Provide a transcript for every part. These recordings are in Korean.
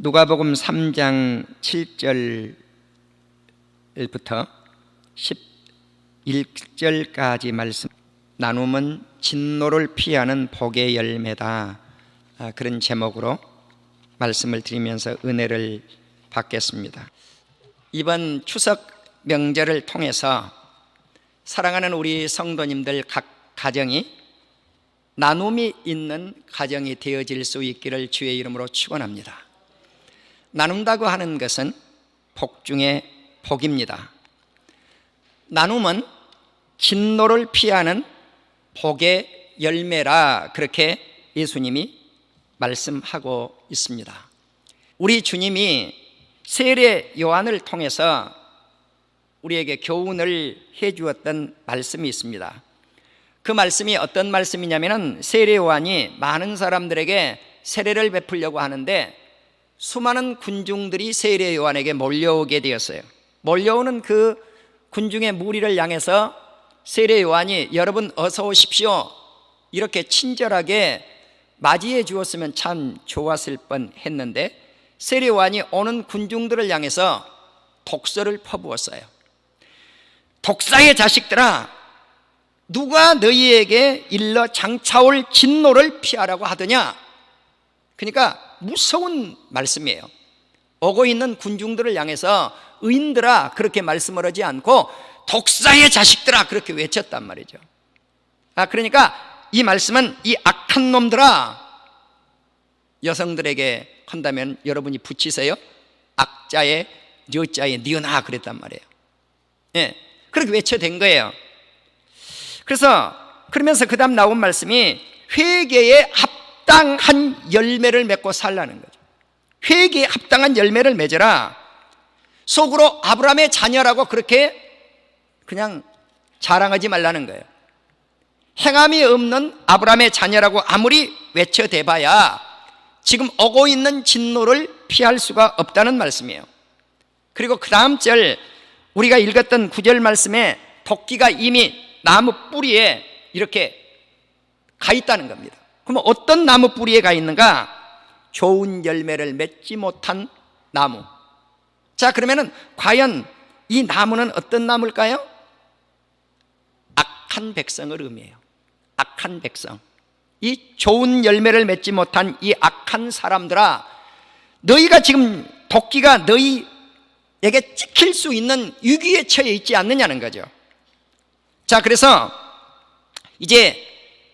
누가복음 3장 7절부터 11절까지 말씀, 나눔은 진노를 피하는 복의 열매다, 그런 제목으로 말씀을 드리면서 은혜를 받겠습니다. 이번 추석 명절을 통해서 사랑하는 우리 성도님들 각 가정이 나눔이 있는 가정이 되어질 수 있기를 주의 이름으로 축원합니다. 나눈다고 하는 것은 복 중에 복입니다. 나눔은 진노를 피하는 복의 열매라, 그렇게 예수님이 말씀하고 있습니다. 우리 주님이 세례 요한을 통해서 우리에게 교훈을 해주었던 말씀이 있습니다. 그 말씀이 어떤 말씀이냐면, 세례 요한이 많은 사람들에게 세례를 베풀려고 하는데 수많은 군중들이 세례 요한에게 몰려오게 되었어요. 몰려오는 그 군중의 무리를 향해서 세례 요한이 여러분 어서 오십시오, 이렇게 친절하게 맞이해 주었으면 참 좋았을 뻔했는데, 세례 요한이 오는 군중들을 향해서 독설을 퍼부었어요. 독사의 자식들아, 누가 너희에게 일러 장차올 진노를 피하라고 하더냐. 그러니까 무서운 말씀이에요. 오고 있는 군중들을 향해서 의인들아 그렇게 말씀을 하지 않고 독사의 자식들아 그렇게 외쳤단 말이죠. 그러니까 이 말씀은 이 악한 놈들아, 여성들에게 한다면 여러분이 붙이세요. 악자의 여자의 니은아 그랬단 말이에요. 예, 그렇게 외쳐댄 거예요. 그러면서 그 다음 나온 말씀이 회개에 합당한 열매를 맺고 살라는 거죠. 회개에 합당한 열매를 맺어라. 속으로 아브라함의 자녀라고 그렇게 그냥 자랑하지 말라는 거예요. 행함이 없는 아브라함의 자녀라고 아무리 외쳐대봐야 지금 오고 있는 진노를 피할 수가 없다는 말씀이에요. 그리고 그 다음 절 우리가 읽었던 9절 말씀에 도끼가 이미 나무 뿌리에 이렇게 가 있다는 겁니다. 그러면 어떤 나무 뿌리에 가 있는가? 좋은 열매를 맺지 못한 나무. 자, 그러면은 과연 이 나무는 어떤 나무일까요? 악한 백성을 의미해요. 악한 백성. 이 좋은 열매를 맺지 못한 이 악한 사람들아, 너희가 지금 도끼가 너희에게 찍힐 수 있는 위기에 처해 있지 않느냐는 거죠. 자, 그래서 이제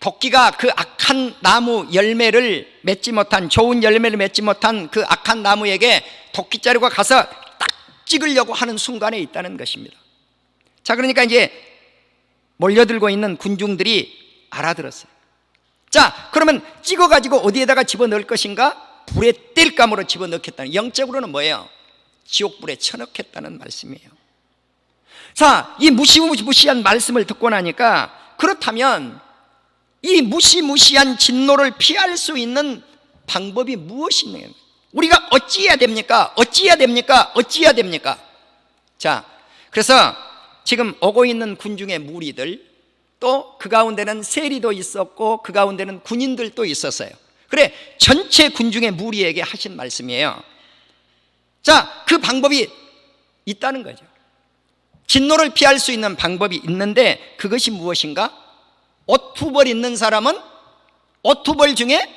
도끼가 그 악한 나무 열매를 맺지 못한, 좋은 열매를 맺지 못한 그 악한 나무에게 도끼자루가 가서 딱 찍으려고 하는 순간에 있다는 것입니다. 자, 그러니까 이제 몰려들고 있는 군중들이 알아들었어요. 자, 그러면 찍어가지고 어디에다가 집어넣을 것인가? 불에 땔감으로 집어넣겠다는, 영적으로는 뭐예요? 지옥불에 쳐넣겠다는 말씀이에요. 자, 이 무시무시한 말씀을 듣고 나니까, 그렇다면 이 무시무시한 진노를 피할 수 있는 방법이 무엇이냐? 우리가 어찌해야 됩니까? 어찌해야 됩니까? 어찌해야 됩니까? 자, 그래서 지금 오고 있는 군중의 무리들, 또 그 가운데는 세리도 있었고 그 가운데는 군인들도 있었어요. 그래, 전체 군중의 무리에게 하신 말씀이에요. 자, 그 방법이 있다는 거죠. 진노를 피할 수 있는 방법이 있는데 그것이 무엇인가? 옷 2벌 있는 사람은 옷 2벌 중에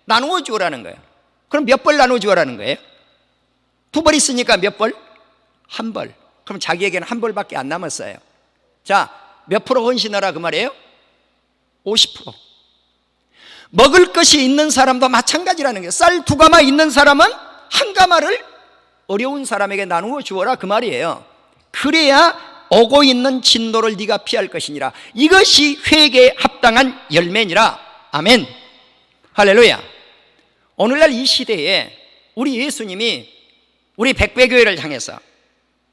나누어 주어라는 거예요. 그럼 몇 벌 나누어 주어라는 거예요? 2벌 있으니까 몇 벌? 1벌. 그럼 자기에게는 1벌밖에 안 남았어요. 자, 몇 프로 헌신하라 그 말이에요? 50%. 먹을 것이 있는 사람도 마찬가지라는 거예요. 쌀 2가마 있는 사람은 1가마를 어려운 사람에게 나누어 주어라 그 말이에요. 그래야 오고 있는 진노를 네가 피할 것이니라. 이것이 회개에 합당한 열매니라. 아멘. 할렐루야. 오늘날 이 시대에 우리 예수님이 우리 백배교회를 향해서,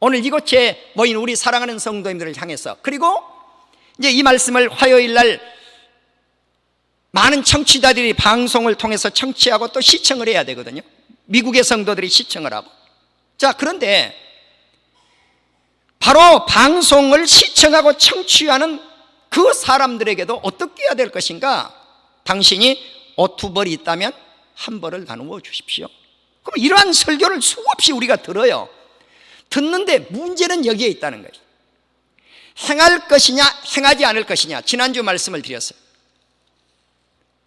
오늘 이곳에 모인 우리 사랑하는 성도님들을 향해서, 그리고 이제 이 말씀을 화요일날 많은 청취자들이 방송을 통해서 청취하고 또 시청을 해야 되거든요. 미국의 성도들이 시청을 하고. 자, 그런데 바로 방송을 시청하고 청취하는 그 사람들에게도 어떻게 해야 될 것인가? 당신이 옷 2벌이 있다면 1벌을 나누어 주십시오. 그럼 이러한 설교를 수없이 우리가 들어요. 듣는데 문제는 여기에 있다는 거예요. 행할 것이냐 행하지 않을 것이냐. 지난주 말씀을 드렸어요.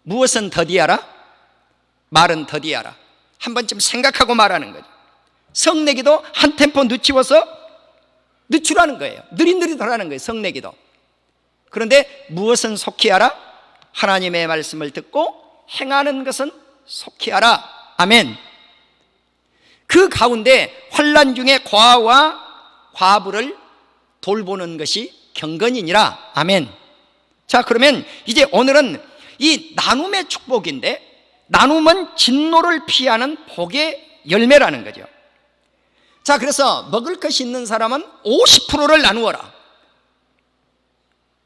무엇은 더디하라? 말은 더디하라. 한 번쯤 생각하고 말하는 거죠. 성내기도 한 템포 늦추라는 거예요. 느릿느릿하라는 거예요. 성내기도. 그런데 무엇은 속히 하라? 하나님의 말씀을 듣고 행하는 것은 속히 하라. 아멘. 그 가운데 환난 중에 과와 과부를 돌보는 것이 경건이니라. 아멘. 자, 그러면 이제 오늘은 이 나눔의 축복인데, 나눔은 진노를 피하는 복의 열매라는 거죠. 자, 그래서 먹을 것이 있는 사람은 50%를 나누어라.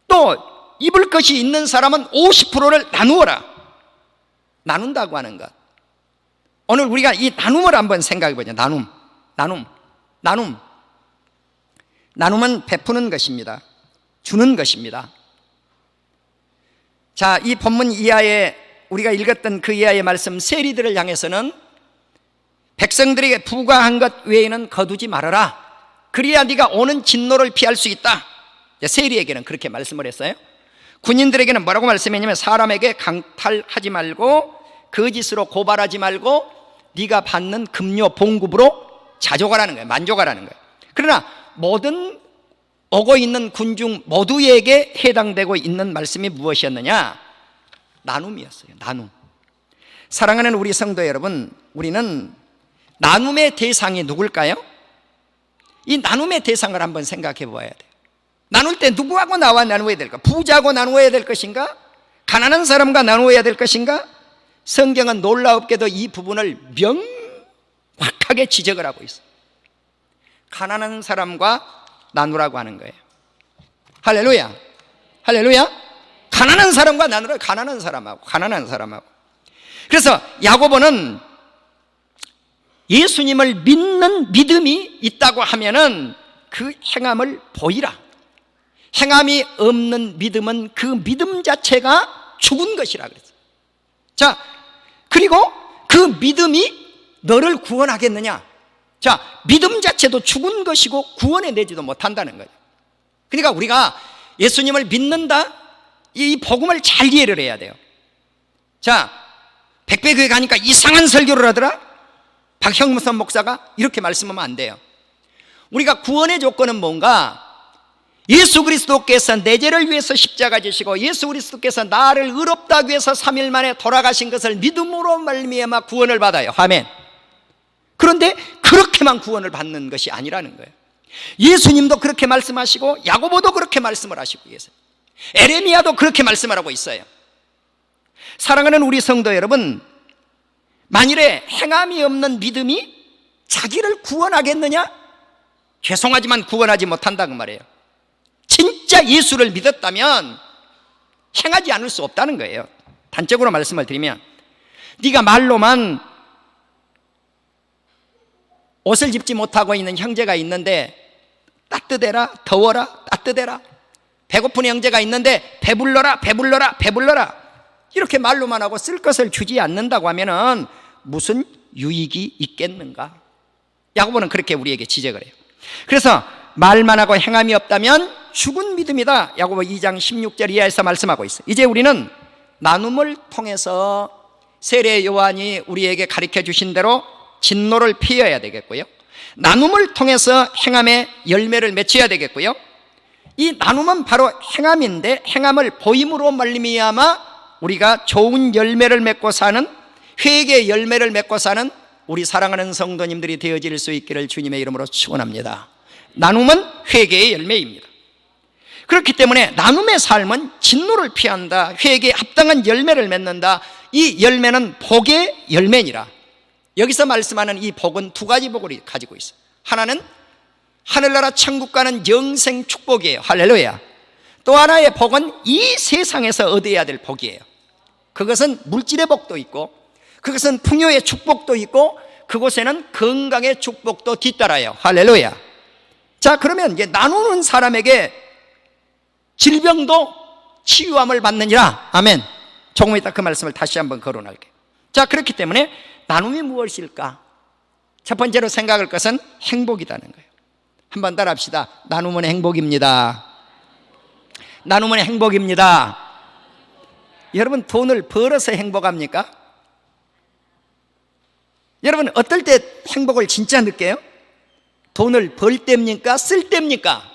또 입을 것이 있는 사람은 50%를 나누어라. 나눈다고 하는 것. 오늘 우리가 이 나눔을 한번 생각해 보자. 나눔은 베푸는 것입니다. 주는 것입니다. 자, 이 본문 이하에 우리가 읽었던 그 이하의 말씀, 세리들을 향해서는 백성들에게 부과한 것 외에는 거두지 말아라. 그래야 네가 오는 진노를 피할 수 있다. 세리에게는 그렇게 말씀을 했어요. 군인들에게는 뭐라고 말씀했냐면, 사람에게 강탈하지 말고 거짓으로 고발하지 말고 네가 받는 급료 봉급으로 자족하라는 거예요. 만족하라는 거예요. 그러나 모든 오고 있는 군중 모두에게 해당되고 있는 말씀이 무엇이었느냐? 나눔이었어요. 나눔. 사랑하는 우리 성도 여러분, 우리는 나눔의 대상이 누굴까요? 이 나눔의 대상을 한번 생각해 보아야 돼요. 나눌 때 누구하고 나와 나누어야 될까? 부자하고 나누어야 될 것인가? 가난한 사람과 나누어야 될 것인가? 성경은 놀라웠게도 이 부분을 명확하게 지적을 하고 있어요. 가난한 사람과 나누라고 하는 거예요. 할렐루야. 할렐루야. 가난한 사람과 나누라. 가난한 사람하고. 그래서 야고보는 예수님을 믿는 믿음이 있다고 하면은 그 행함을 보이라. 행함이 없는 믿음은 그 믿음 자체가 죽은 것이라 그랬어요. 자, 그리고 그 믿음이 너를 구원하겠느냐? 자, 믿음 자체도 죽은 것이고 구원해내지도 못한다는 거예요. 그러니까 우리가 예수님을 믿는다, 이 복음을 잘 이해를 해야 돼요. 자, 백배교회 가니까 이상한 설교를 하더라? 박형선 목사가 이렇게 말씀하면 안 돼요. 우리가 구원의 조건은 뭔가? 예수 그리스도께서 내 죄를 위해서 십자가 지시고 예수 그리스도께서 나를 의롭다 하기 위해서 3일 만에 돌아가신 것을 믿음으로 말미암아 구원을 받아요. 아멘. 그런데 그렇게만 구원을 받는 것이 아니라는 거예요. 예수님도 그렇게 말씀하시고 야고보도 그렇게 말씀을 하시고 계세요. 에레미야도 그렇게 말씀을 하고 있어요. 사랑하는 우리 성도 여러분, 만일에 행함이 없는 믿음이 자기를 구원하겠느냐? 죄송하지만 구원하지 못한다고 말해요. 진짜 예수를 믿었다면 행하지 않을 수 없다는 거예요. 단적으로 말씀을 드리면, 네가 말로만 옷을 입지 못하고 있는 형제가 있는데 따뜻해라, 더워라, 따뜻해라. 배고픈 형제가 있는데 배불러라, 배불러라, 배불러라. 이렇게 말로만 하고 쓸 것을 주지 않는다고 하면은 무슨 유익이 있겠는가? 야고보는 그렇게 우리에게 지적을 해요. 그래서 말만 하고 행함이 없다면 죽은 믿음이다. 야고보 2장 16절 이하에서 말씀하고 있어요. 이제 우리는 나눔을 통해서 세례 요한이 우리에게 가르쳐 주신 대로 진노를 피해야 되겠고요, 나눔을 통해서 행함의 열매를 맺어야 되겠고요, 이 나눔은 바로 행함인데 행함을 보임으로 말미암아 우리가 좋은 열매를 맺고 사는, 회개의 열매를 맺고 사는 우리 사랑하는 성도님들이 되어질 수 있기를 주님의 이름으로 축원합니다. 나눔은 회개의 열매입니다. 그렇기 때문에 나눔의 삶은 진노를 피한다, 회개에 합당한 열매를 맺는다. 이 열매는 복의 열매니라. 여기서 말씀하는 이 복은 두 가지 복을 가지고 있어요. 하나는 하늘나라 천국 가는 영생 축복이에요. 할렐루야. 또 하나의 복은 이 세상에서 얻어야 될 복이에요. 그것은 물질의 복도 있고, 그것은 풍요의 축복도 있고, 그곳에는 건강의 축복도 뒤따라요. 할렐루야. 자, 그러면 이제 나누는 사람에게 질병도 치유함을 받느니라. 아멘. 조금 이따 그 말씀을 다시 한번 거론할게요. 자, 그렇기 때문에 나눔이 무엇일까? 첫 번째로 생각할 것은 행복이라는 거예요. 한번 따라합시다. 나누면 행복입니다. 나누면 행복입니다. 여러분, 돈을 벌어서 행복합니까? 여러분, 어떨 때 행복을 진짜 느껴요? 돈을 벌 때입니까? 쓸 때입니까?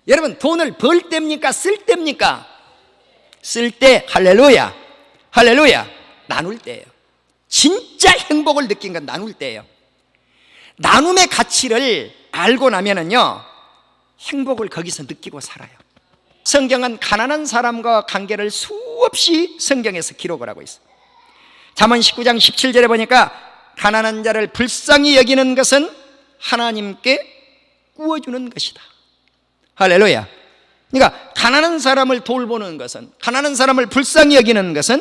여러분, 돈을 벌 때입니까? 쓸 때입니까? 쓸 때. 할렐루야, 할렐루야. 나눌 때예요. 진짜 행복을 느낀 건 나눌 때예요. 나눔의 가치를 알고 나면은요, 행복을 거기서 느끼고 살아요. 성경은 가난한 사람과 관계를 수없이 성경에서 기록을 하고 있어요. 잠언 19장 17절에 보니까 가난한 자를 불쌍히 여기는 것은 하나님께 구워주는 것이다. 할렐루야. 그러니까 가난한 사람을 돌보는 것은, 가난한 사람을 불쌍히 여기는 것은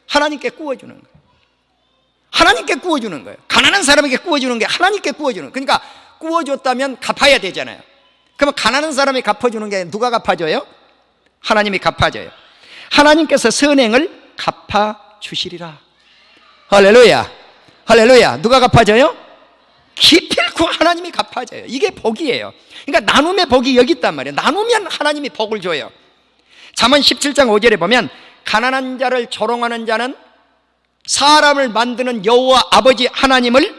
하나님께 구워주는 거예요. 하나님께 구워주는 거예요. 가난한 사람에게 구워주는 게 하나님께 구워주는 거예요. 그러니까 구워줬다면 갚아야 되잖아요. 그러면 가난한 사람이 갚아주는 게 누가 갚아줘요? 하나님이 갚아줘요. 하나님께서 선행을 갚아주시리라. 할렐루야, 할렐루야. 누가 갚아줘요? 기필코 하나님이 갚아줘요. 이게 복이에요. 그러니까 나눔의 복이 여기 있단 말이에요. 나누면 하나님이 복을 줘요. 잠언 17장 5절에 보면 가난한 자를 조롱하는 자는 사람을 만드는 여호와 아버지 하나님을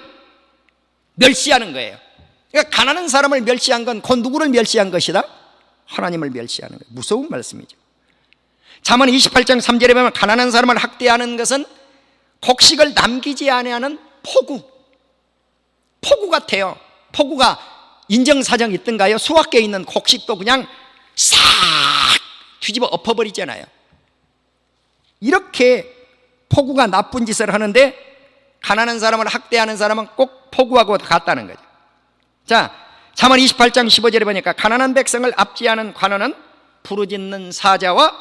멸시하는 거예요. 그러니까 가난한 사람을 멸시한 건 곧 누구를 멸시한 것이다? 하나님을 멸시하는 거예요. 무서운 말씀이죠. 잠언 28장 3절에 보면 가난한 사람을 학대하는 것은 곡식을 남기지 아니하는 포구 같아요. 포구가 인정사정이 있던가요? 수확기에 있는 곡식도 그냥 싹 뒤집어 엎어버리잖아요. 이렇게 포구가 나쁜 짓을 하는데 가난한 사람을 학대하는 사람은 꼭 포구하고 같다는 거죠. 자, 잠언 28장 15절에 보니까 가난한 백성을 압제하는 관원은 부르짖는 사자와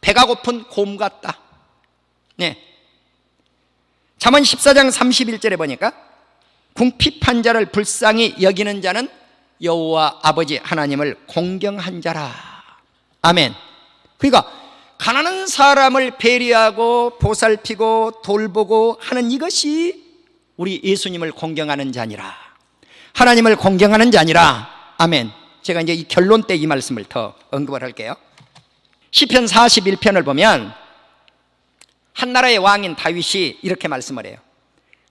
배가 고픈 곰 같다. 네. 잠언 14장 31절에 보니까 궁핍한 자를 불쌍히 여기는 자는 여호와 아버지 하나님을 공경한 자라. 아멘. 그러니까 가난한 사람을 배려하고 보살피고 돌보고 하는 이것이 우리 예수님을 공경하는 자니라. 하나님을 공경하는 자니라. 아멘. 제가 이제 이 결론 때 이 말씀을 더 언급을 할게요. 시편 41편을 보면 한 나라의 왕인 다윗이 이렇게 말씀을 해요.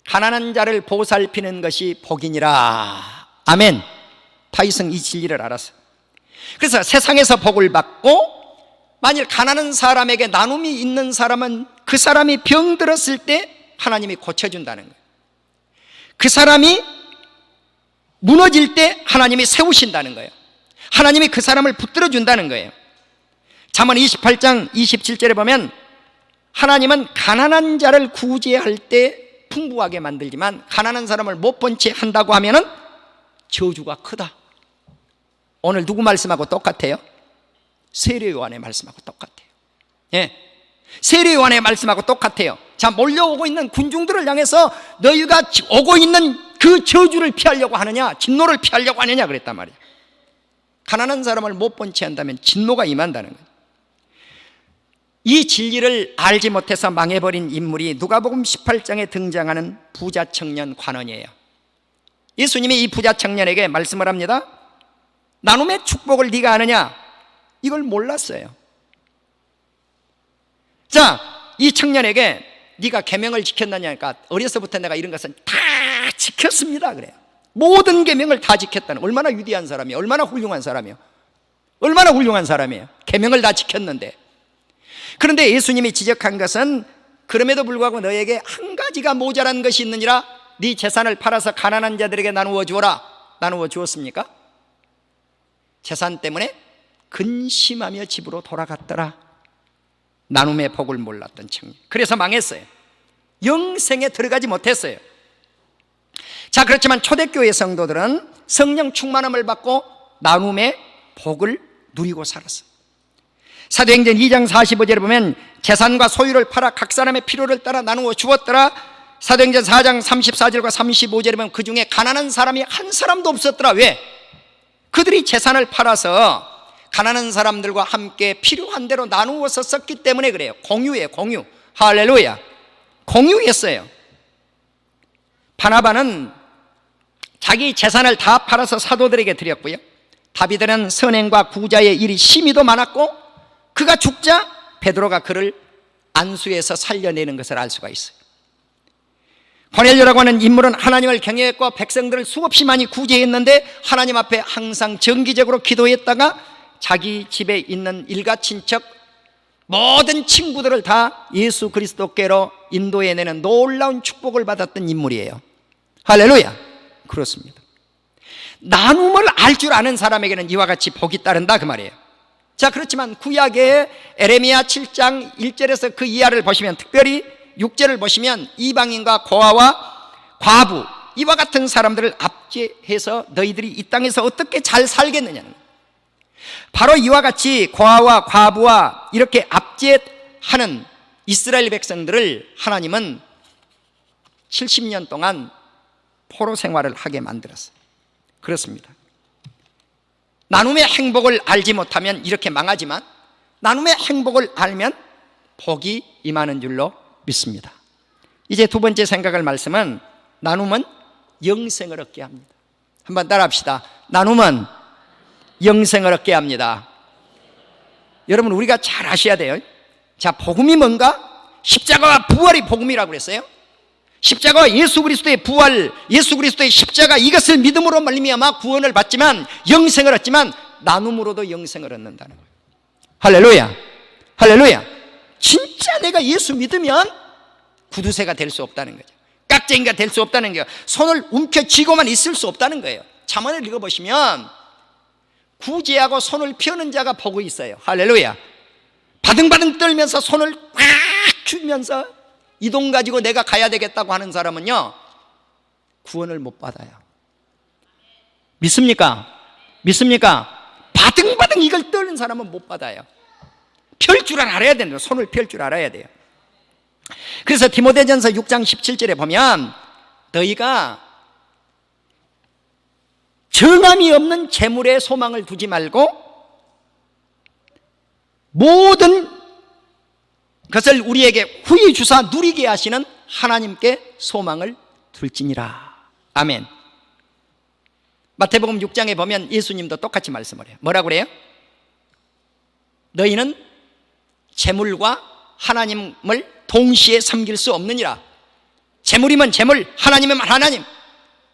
가난한 자를 보살피는 것이 복이니라. 아멘. 다윗은 이 진리를 알았어요. 그래서 세상에서 복을 받고 만일 가난한 사람에게 나눔이 있는 사람은 그 사람이 병들었을 때 하나님이 고쳐준다는 거예요. 그 사람이 무너질 때 하나님이 세우신다는 거예요. 하나님이 그 사람을 붙들어 준다는 거예요. 잠언 28장 27절에 보면 하나님은 가난한 자를 구제할 때 풍부하게 만들지만 가난한 사람을 못 본 채 한다고 하면은 저주가 크다. 오늘 누구 말씀하고 똑같아요? 세례 요한의 말씀하고 똑같아요. 예, 세례 요한의 말씀하고 똑같아요. 자, 몰려오고 있는 군중들을 향해서 너희가 오고 있는 그 저주를 피하려고 하느냐, 진노를 피하려고 하느냐 그랬단 말이에요. 가난한 사람을 못 본 채 한다면 진노가 임한다는 거예요. 이 진리를 알지 못해서 망해버린 인물이 누가복음 18장에 등장하는 부자 청년 관원이에요. 예수님이 이 부자 청년에게 말씀을 합니다. 나눔의 축복을 네가 아느냐? 이걸 몰랐어요. 자, 이 청년에게 네가 계명을 지켰느냐니까 어려서부터 내가 이런 것은 다 지켰습니다 그래요. 모든 계명을 다 지켰다는, 얼마나 위대한 사람이에요. 얼마나 훌륭한 사람이에요. 얼마나 훌륭한 사람이에요. 계명을 다 지켰는데. 그런데 예수님이 지적한 것은 그럼에도 불구하고 너에게 한 가지가 모자란 것이 있느니라. 네 재산을 팔아서 가난한 자들에게 나누어 주어라. 나누어 주었습니까? 재산 때문에 근심하며 집으로 돌아갔더라. 나눔의 복을 몰랐던 청년. 그래서 망했어요. 영생에 들어가지 못했어요. 자, 그렇지만 초대교회 성도들은 성령 충만함을 받고 나눔의 복을 누리고 살았어요. 사도행전 2장 45절에 보면 재산과 소유를 팔아 각 사람의 필요를 따라 나누어 주었더라. 사도행전 4장 34절과 35절에 보면 그 중에 가난한 사람이 한 사람도 없었더라. 왜? 그들이 재산을 팔아서 가난한 사람들과 함께 필요한 대로 나누어서 썼기 때문에 그래요. 공유예요, 공유. 할렐루야. 공유였어요. 바나바는 자기 재산을 다 팔아서 사도들에게 드렸고요, 다비드는 선행과 구자의 일이 심히도 많았고 그가 죽자 베드로가 그를 안수에서 살려내는 것을 알 수가 있어요. 고넬료라고 하는 인물은 하나님을 경외했고 백성들을 수없이 많이 구제했는데 하나님 앞에 항상 정기적으로 기도했다가 자기 집에 있는 일가 친척 모든 친구들을 다 예수 그리스도께로 인도해내는 놀라운 축복을 받았던 인물이에요. 할렐루야. 그렇습니다. 나눔을 알 줄 아는 사람에게는 이와 같이 복이 따른다 그 말이에요. 자, 그렇지만 구약의 에레미야 7장 1절에서 그 이하를 보시면, 특별히 6절을 보시면 이방인과 고아와 과부 이와 같은 사람들을 압제해서 너희들이 이 땅에서 어떻게 잘 살겠느냐는, 바로 이와 같이 고아와 과부와 이렇게 압제하는 이스라엘 백성들을 하나님은 70년 동안 포로 생활을 하게 만들었어요. 그렇습니다. 나눔의 행복을 알지 못하면 이렇게 망하지만 나눔의 행복을 알면 복이 임하는 줄로 믿습니다. 이제 두 번째 생각할 말씀은, 나눔은 영생을 얻게 합니다. 한번 따라합시다. 나눔은 영생을 얻게 합니다. 여러분, 우리가 잘 아셔야 돼요. 자, 복음이 뭔가? 십자가와 부활이 복음이라고 그랬어요. 십자가와 예수 그리스도의 부활, 예수 그리스도의 십자가, 이것을 믿음으로 말미암아 구원을 받지만, 영생을 얻지만 나눔으로도 영생을 얻는다는 거예요. 할렐루야. 할렐루야. 진짜 내가 예수 믿으면 구두쇠가 될 수 없다는 거죠. 깍쟁이가 될 수 없다는 거예요. 손을 움켜쥐고만 있을 수 없다는 거예요. 잠언을 읽어보시면 구제하고 손을 펴는 자가 복이 있어요. 할렐루야. 바등바등 떨면서 손을 꽉 쥐면서 이 돈 가지고 내가 가야 되겠다고 하는 사람은요, 구원을 못 받아요. 믿습니까? 믿습니까? 바등바등 이걸 떠는 사람은 못 받아요. 펼 줄 알아야 된다. 손을 펼 줄 알아야 돼요. 그래서 디모데전서 6장 17절에 보면, 너희가 정함이 없는 재물에 소망을 두지 말고 모든 것을 우리에게 후히 주사 누리게 하시는 하나님께 소망을 둘지니라. 아멘. 마태복음 6장에 보면 예수님도 똑같이 말씀을 해요. 뭐라고 그래요? 너희는 재물과 하나님을 동시에 섬길 수 없느니라. 재물이면 재물, 하나님이면 하나님.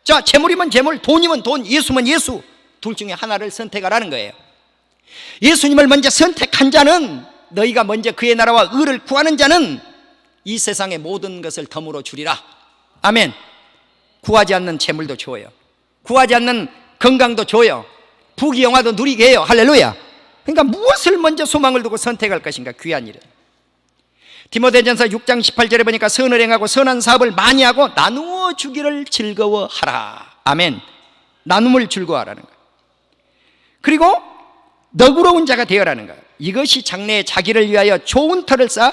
자, 재물이면 재물, 돈이면 돈, 예수면 예수, 둘 중에 하나를 선택하라는 거예요. 예수님을 먼저 선택한 자는, 너희가 먼저 그의 나라와 의를 구하는 자는 이 세상의 모든 것을 덤으로 주리라. 아멘. 구하지 않는 재물도 줘요. 구하지 않는 건강도 줘요. 부귀영화도 누리게 해요. 할렐루야. 그러니까 무엇을 먼저 소망을 두고 선택할 것인가? 귀한 일은. 디모데전서 6장 18절에 보니까 선을 행하고 선한 사업을 많이 하고 나누어 주기를 즐거워하라. 아멘. 나눔을 즐거워하라는 거예요. 그리고 너그러운 자가 되어라는 거예요. 이것이 장래에 자기를 위하여 좋은 터를 쌓아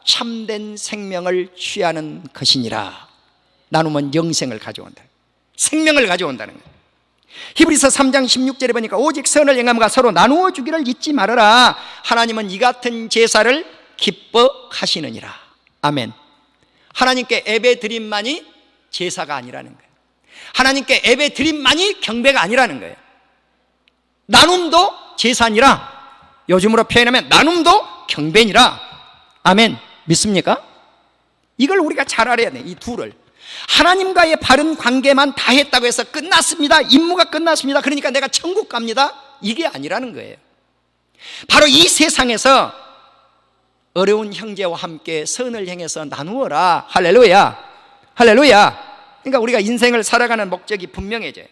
참된 생명을 취하는 것이니라. 나눔은 영생을 가져온다. 생명을 가져온다는 거예요. 히브리서 3장 16절에 보니까 오직 선을 행함과 서로 나누어 주기를 잊지 말아라. 하나님은 이 같은 제사를 기뻐하시느니라. 아멘. 하나님께 예배 드림만이 제사가 아니라는 거예요. 하나님께 예배 드림만이 경배가 아니라는 거예요. 나눔도 제사니라. 요즘으로 표현하면 나눔도 경배니라. 아멘. 믿습니까? 이걸 우리가 잘 알아야 돼. 이 둘을. 하나님과의 바른 관계만 다 했다고 해서 끝났습니다, 임무가 끝났습니다, 그러니까 내가 천국 갑니다, 이게 아니라는 거예요. 바로 이 세상에서 어려운 형제와 함께 선을 행해서 나누어라. 할렐루야. 할렐루야. 그러니까 우리가 인생을 살아가는 목적이 분명해져요.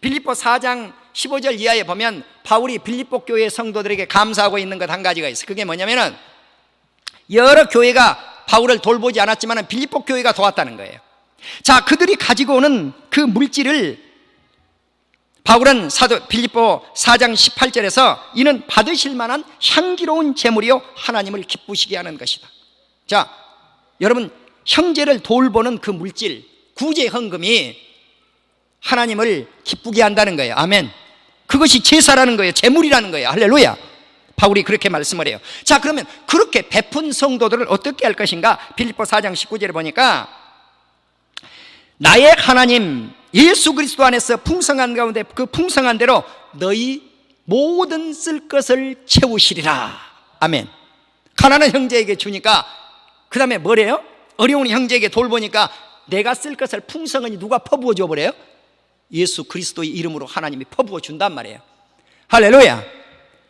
빌립보 4장 15절 이하에 보면 바울이 빌립보 교회 성도들에게 감사하고 있는 것 한 가지가 있어요. 그게 뭐냐면은 여러 교회가 바울을 돌보지 않았지만 빌립보 교회가 도왔다는 거예요. 자, 그들이 가지고 오는 그 물질을 바울은 사도 빌립보 4장 18절에서 이는 받으실 만한 향기로운 제물이요 하나님을 기쁘시게 하는 것이다. 자, 여러분, 형제를 돌보는 그 물질, 구제 헌금이 하나님을 기쁘게 한다는 거예요. 아멘. 그것이 제사라는 거예요. 제물이라는 거예요. 할렐루야. 바울이 그렇게 말씀을 해요. 자, 그러면 그렇게 베푼 성도들을 어떻게 할 것인가? 빌립보 4장 19절에 보니까 나의 하나님 예수 그리스도 안에서 풍성한 가운데 그 풍성한 대로 너희 모든 쓸 것을 채우시리라. 아멘. 가난한 형제에게 주니까 그 다음에 뭐래요? 어려운 형제에게 돌보니까 내가 쓸 것을 풍성하니 누가 퍼부어 줘버려요? 예수 그리스도의 이름으로 하나님이 퍼부어 준단 말이에요. 할렐루야.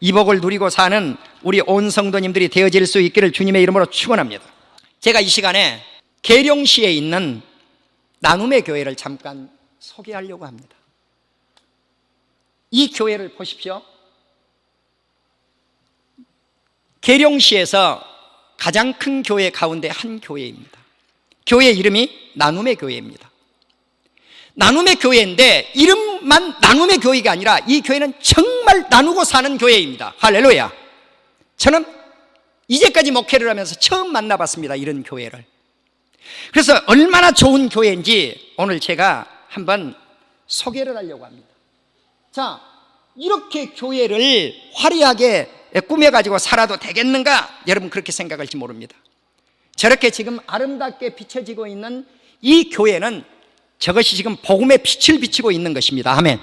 이 복을 누리고 사는 우리 온 성도님들이 되어질 수 있기를 주님의 이름으로 축원합니다. 제가 이 시간에 계룡시에 있는 나눔의 교회를 잠깐 소개하려고 합니다. 이 교회를 보십시오. 계룡시에서 가장 큰 교회 가운데 한 교회입니다. 교회 이름이 나눔의 교회입니다. 나눔의 교회인데 이름만 나눔의 교회가 아니라 이 교회는 정말 나누고 사는 교회입니다. 할렐루야. 저는 이제까지 목회를 하면서 처음 만나봤습니다, 이런 교회를. 그래서 얼마나 좋은 교회인지 오늘 제가 한번 소개를 하려고 합니다. 자, 이렇게 교회를 화려하게 꾸며가지고 살아도 되겠는가? 여러분 그렇게 생각할지 모릅니다. 저렇게 지금 아름답게 비춰지고 있는 이 교회는 저것이 지금 복음의 빛을 비치고 있는 것입니다. 아멘.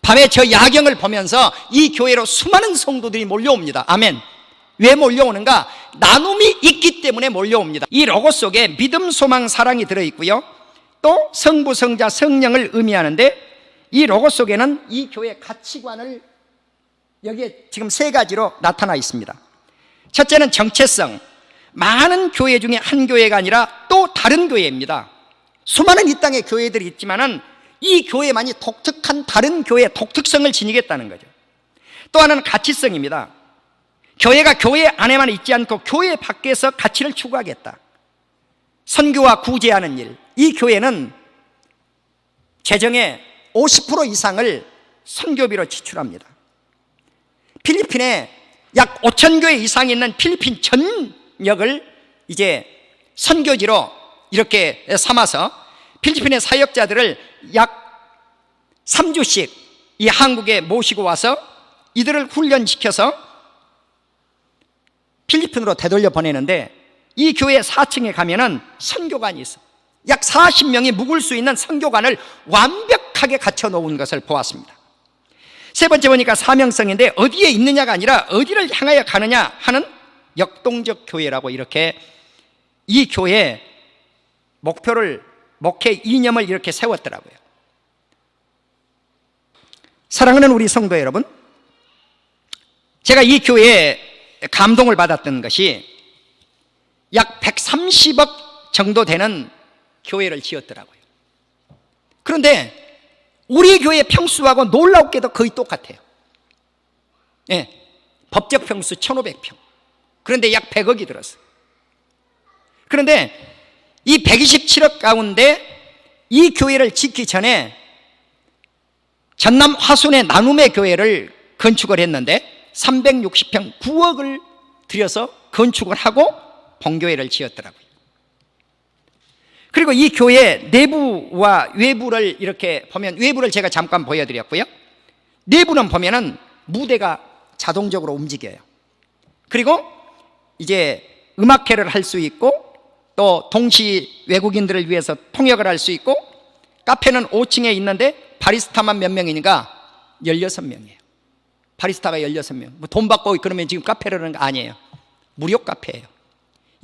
밤에 저 야경을 보면서 이 교회로 수많은 성도들이 몰려옵니다. 아멘. 왜 몰려오는가? 나눔이 있기 때문에 몰려옵니다. 이 로고 속에 믿음, 소망, 사랑이 들어있고요, 또 성부, 성자, 성령을 의미하는데 이 로고 속에는 이 교회의 가치관을 여기에 지금 세 가지로 나타나 있습니다. 첫째는 정체성. 많은 교회 중에 한 교회가 아니라 또 다른 교회입니다. 수많은 이 땅에 교회들이 있지만은 이 교회만이 독특한 다른 교회의 독특성을 지니겠다는 거죠. 또 하나는 가치성입니다. 교회가 교회 안에만 있지 않고 교회 밖에서 가치를 추구하겠다. 선교와 구제하는 일. 이 교회는 재정의 50% 이상을 선교비로 지출합니다. 필리핀에 약 5,000교회 이상이 있는 필리핀 전역을 이제 선교지로 이렇게 삼아서 필리핀의 사역자들을 약 3주씩 이 한국에 모시고 와서 이들을 훈련시켜서 필리핀으로 되돌려 보내는데, 이 교회 4층에 가면은 선교관이 있어. 약 40명이 묵을 수 있는 선교관을 완벽하게 갖춰 놓은 것을 보았습니다. 세 번째 보니까 사명성인데 어디에 있느냐가 아니라 어디를 향하여 가느냐 하는 역동적 교회라고 이렇게 이 교회 목표를, 목회 이념을 이렇게 세웠더라고요. 사랑하는 우리 성도 여러분, 제가 이 교회에 감동을 받았던 것이 약 130억 정도 되는 교회를 지었더라고요. 그런데 우리 교회 평수하고 놀랍게도 거의 똑같아요. 예, 법적 평수 1,500평. 그런데 약 100억이 들었어요. 그런데 이 127억 가운데 이 교회를 짓기 전에 전남 화순의 나눔의 교회를 건축을 했는데 360평 9억을 들여서 건축을 하고 본교회를 지었더라고요. 그리고 이 교회 내부와 외부를 이렇게 보면, 외부를 제가 잠깐 보여드렸고요, 내부는 보면은 무대가 자동적으로 움직여요. 그리고 이제 음악회를 할 수 있고, 또 동시 외국인들을 위해서 통역을 할 수 있고, 카페는 5층에 있는데 바리스타만 몇 명이니까 16명이에요. 바리스타가 16명. 뭐 돈 받고 그러면 지금 카페를 하는 거 아니에요. 무료 카페예요.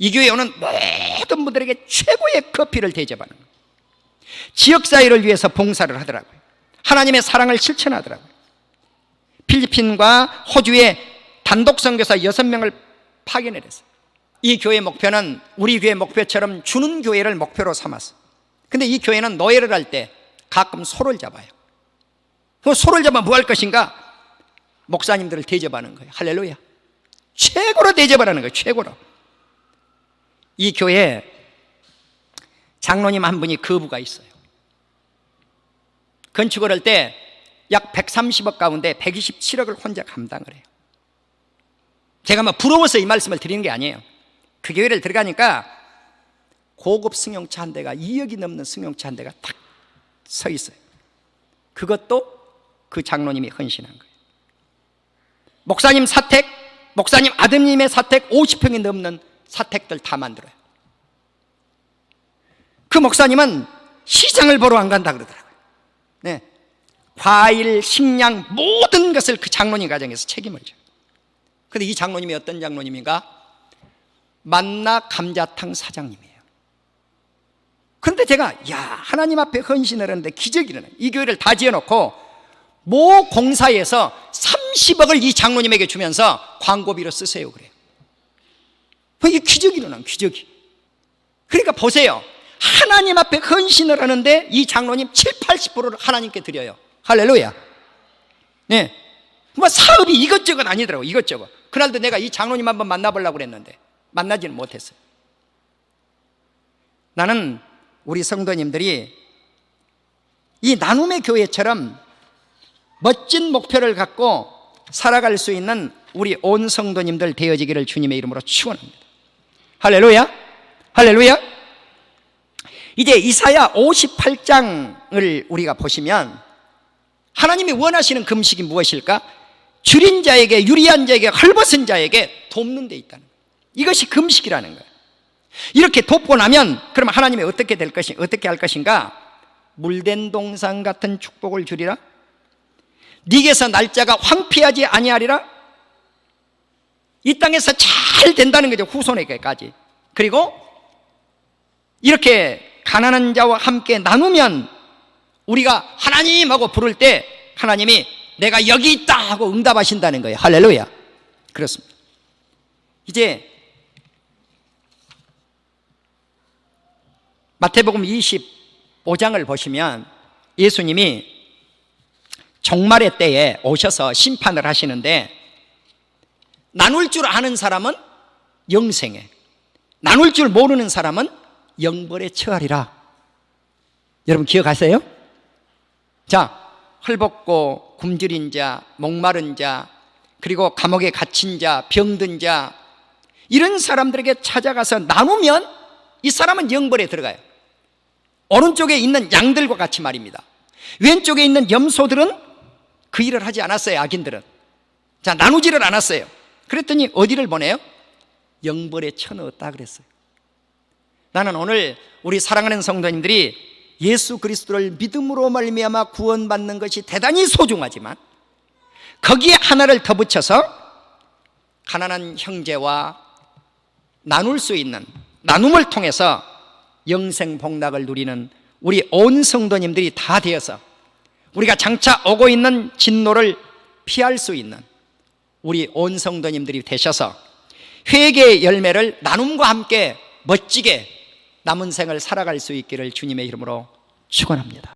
이 교회에 오는 모든 분들에게 최고의 커피를 대접하는 거예요. 지역사회를 위해서 봉사를 하더라고요. 하나님의 사랑을 실천하더라고요. 필리핀과 호주에 단독 선교사 6명을 파견을 했어요. 이 교회 목표는 우리 교회 목표처럼 주는 교회를 목표로 삼았어요. 근데 이 교회는 노예를 할 때 가끔 소를 잡아요. 그 소를 잡아 뭐 할 것인가? 목사님들을 대접하는 거예요. 할렐루야. 최고로 대접하라는 거예요. 최고로. 이 교회에 장로님 한 분이 거부가 있어요. 건축을 할 때 약 130억 가운데 127억을 혼자 감당을 해요. 제가 뭐 부러워서 이 말씀을 드리는 게 아니에요. 그 교회를 들어가니까 고급 승용차 한 대가, 2억이 넘는 승용차 한 대가 딱 서 있어요. 그것도 그 장로님이 헌신한 거예요. 목사님 사택, 목사님 아드님의 사택 50평이 넘는 사택들 다 만들어요. 그 목사님은 시장을 보러 안 간다 그러더라고요. 네. 과일, 식량 모든 것을 그 장로님 가정에서 책임을 져요. 그런데 이 장로님이 어떤 장로님인가? 만나 감자탕 사장님이에요. 그런데 제가 하나님 앞에 헌신을 하는데 기적이 일어나요. 이 교회를 다 지어놓고 모 공사에서 30억을 이 장로님에게 주면서 광고비로 쓰세요 그래요. 이게 기적이 일어나요. 기적이. 그러니까 보세요. 하나님 앞에 헌신을 하는데 이 장로님 70-80%를 하나님께 드려요. 할렐루야. 네. 뭐 사업이 이것저것 아니더라고. 이것저것. 그날도 내가 이 장로님 한번 만나보려고 그랬는데 만나지는 못했어요. 나는 우리 성도님들이 이 나눔의 교회처럼 멋진 목표를 갖고 살아갈 수 있는 우리 온 성도님들 되어지기를 주님의 이름으로 축원합니다. 할렐루야. 할렐루야. 이제 이사야 58장을 우리가 보시면 하나님이 원하시는 금식이 무엇일까? 줄인 자에게, 유리한 자에게, 헐벗은 자에게 돕는 데 있다는 거예요. 이것이 금식이라는 거예요. 이렇게 돕고 나면 그럼 하나님이 어떻게 할 것인가? 물된 동산 같은 축복을 주리라. 네게서 날짜가 황폐하지 아니하리라. 이 땅에서 잘 된다는 거죠. 후손에게까지. 그리고 이렇게 가난한 자와 함께 나누면 우리가 하나님하고 부를 때 하나님이 내가 여기 있다 하고 응답하신다는 거예요. 할렐루야. 그렇습니다. 이제 마태복음 25장을 보시면 예수님이 종말의 때에 오셔서 심판을 하시는데 나눌 줄 아는 사람은 영생에, 나눌 줄 모르는 사람은 영벌에 처하리라. 여러분 기억하세요? 자, 헐벗고 굶주린 자, 목마른 자, 그리고 감옥에 갇힌 자, 병든 자, 이런 사람들에게 찾아가서 나누면 이 사람은 영벌에 들어가요. 오른쪽에 있는 양들과 같이 말입니다. 왼쪽에 있는 염소들은 그 일을 하지 않았어요. 악인들은. 자, 나누지를 않았어요. 그랬더니 어디를 보내요? 영벌에 쳐넣었다 그랬어요. 나는 오늘 우리 사랑하는 성도님들이 예수 그리스도를 믿음으로 말미암아 구원받는 것이 대단히 소중하지만 거기에 하나를 더 붙여서 가난한 형제와 나눌 수 있는 나눔을 통해서 영생 복락을 누리는 우리 온 성도님들이 다 되어서 우리가 장차 오고 있는 진노를 피할 수 있는 우리 온 성도님들이 되셔서 회개의 열매를 나눔과 함께 멋지게 남은 생을 살아갈 수 있기를 주님의 이름으로 축원합니다.